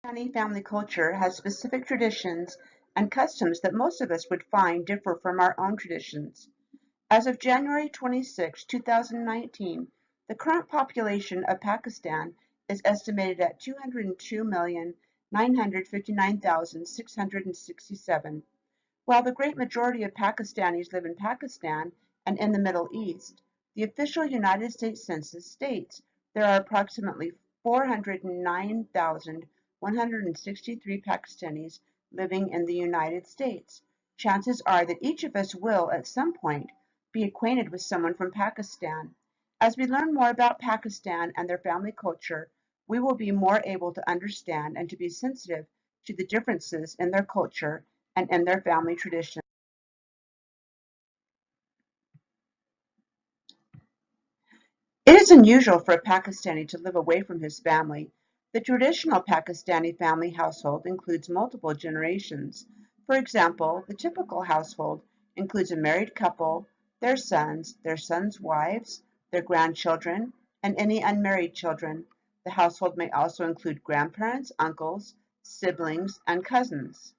Pakistani family culture has specific traditions and customs that most of us would find differ from our own traditions. As of January 26, 2019, the current population of Pakistan is estimated at 202,959,667. While the great majority of Pakistanis live in Pakistan and in the Middle East, the official United States Census states there are approximately 409,163 Pakistanis living in the United States. Chances are that each of us will, at some point, be acquainted with someone from Pakistan. As we learn more about Pakistan and their family culture, we will be more able to understand and to be sensitive to the differences in their culture and in their family traditions. It is unusual for a Pakistani to live away from his family. The traditional Pakistani family household includes multiple generations. For example, the typical household includes a married couple, their sons' wives, their grandchildren, and any unmarried children. The household may also include grandparents, uncles, siblings, and cousins.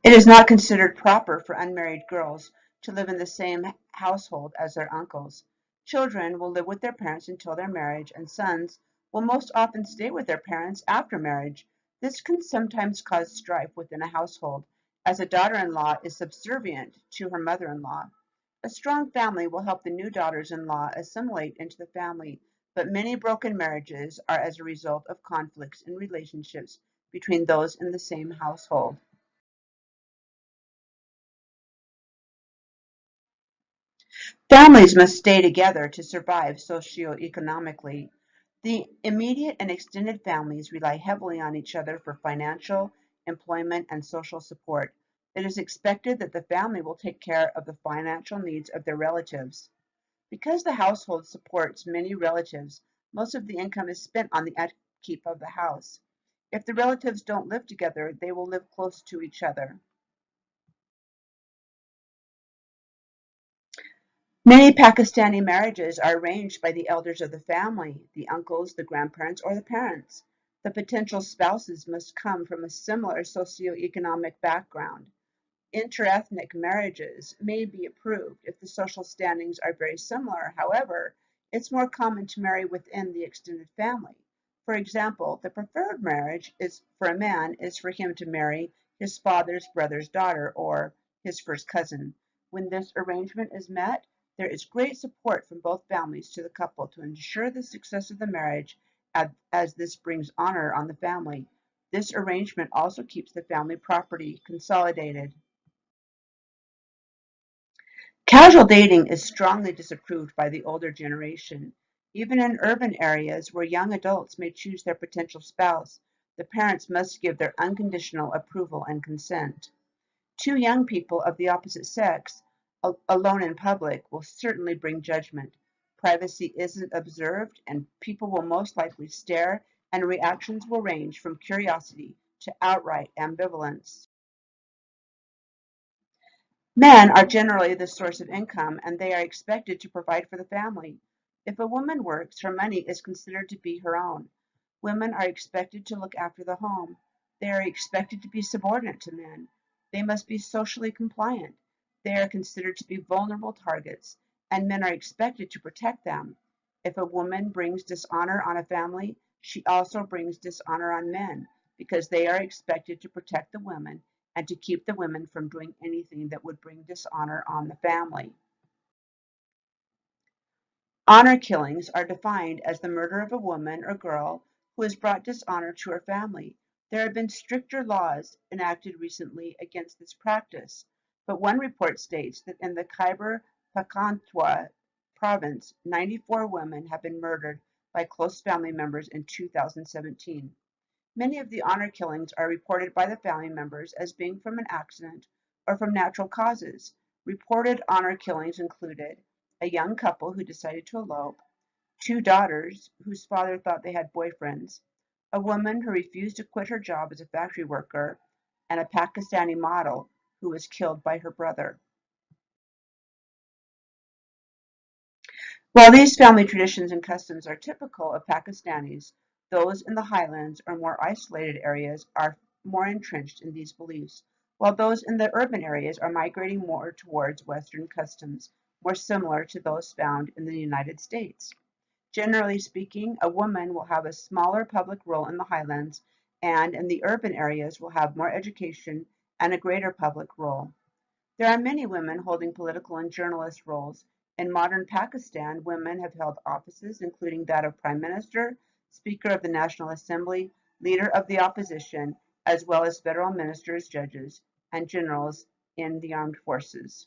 It is not considered proper for unmarried girls to live in the same household as their uncles. Children will live with their parents until their marriage, and sons will most often stay with their parents after marriage. This can sometimes cause strife within a household, as a daughter-in-law is subservient to her mother-in-law. A strong family will help the new daughters-in-law assimilate into the family, but many broken marriages are as a result of conflicts in relationships between those in the same household. Families must stay together to survive socioeconomically. The immediate and extended families rely heavily on each other for financial, employment, and social support. It is expected that the family will take care of the financial needs of their relatives. Because the household supports many relatives, most of the income is spent on the upkeep of the house. If the relatives don't live together, they will live close to each other. Many Pakistani marriages are arranged by the elders of the family, the uncles, the grandparents, or the parents. The potential spouses must come from a similar socioeconomic background. Interethnic marriages may be approved if the social standings are very similar. However, it's more common to marry within the extended family. For example, the preferred marriage is for a man is for him to marry his father's brother's daughter or his first cousin. When this arrangement is met, there is great support from both families to the couple to ensure the success of the marriage as this brings honor on the family. This arrangement also keeps the family property consolidated. Casual dating is strongly disapproved by the older generation. Even in urban areas where young adults may choose their potential spouse, the parents must give their unconditional approval and consent. Two young people of the opposite sex alone in public will certainly bring judgment. Privacy isn't observed, and people will most likely stare, and reactions will range from curiosity to outright ambivalence. Men are generally the source of income, and they are expected to provide for the family. If a woman works, her money is considered to be her own. Women are expected to look after the home. They are expected to be subordinate to men. They must be socially compliant. They are considered to be vulnerable targets, and men are expected to protect them. If a woman brings dishonor on a family, she also brings dishonor on men, because they are expected to protect the women and to keep the women from doing anything that would bring dishonor on the family. Honor killings are defined as the murder of a woman or girl who has brought dishonor to her family. There have been stricter laws enacted recently against this practice, but one report states that in the Khyber Pakhtunkhwa province, 94 women have been murdered by close family members in 2017. Many of the honor killings are reported by the family members as being from an accident or from natural causes. Reported honor killings included a young couple who decided to elope, two daughters whose father thought they had boyfriends, a woman who refused to quit her job as a factory worker, and a Pakistani model who was killed by her brother. While these family traditions and customs are typical of Pakistanis, those in the highlands or more isolated areas are more entrenched in these beliefs, while those in the urban areas are migrating more towards Western customs, more similar to those found in the United States. Generally speaking, a woman will have a smaller public role in the highlands and in the urban areas will have more education and a greater public role. There are many women holding political and journalist roles. In modern Pakistan, women have held offices including that of Prime Minister, Speaker of the National Assembly, Leader of the Opposition, as well as federal ministers, judges, and generals in the armed forces.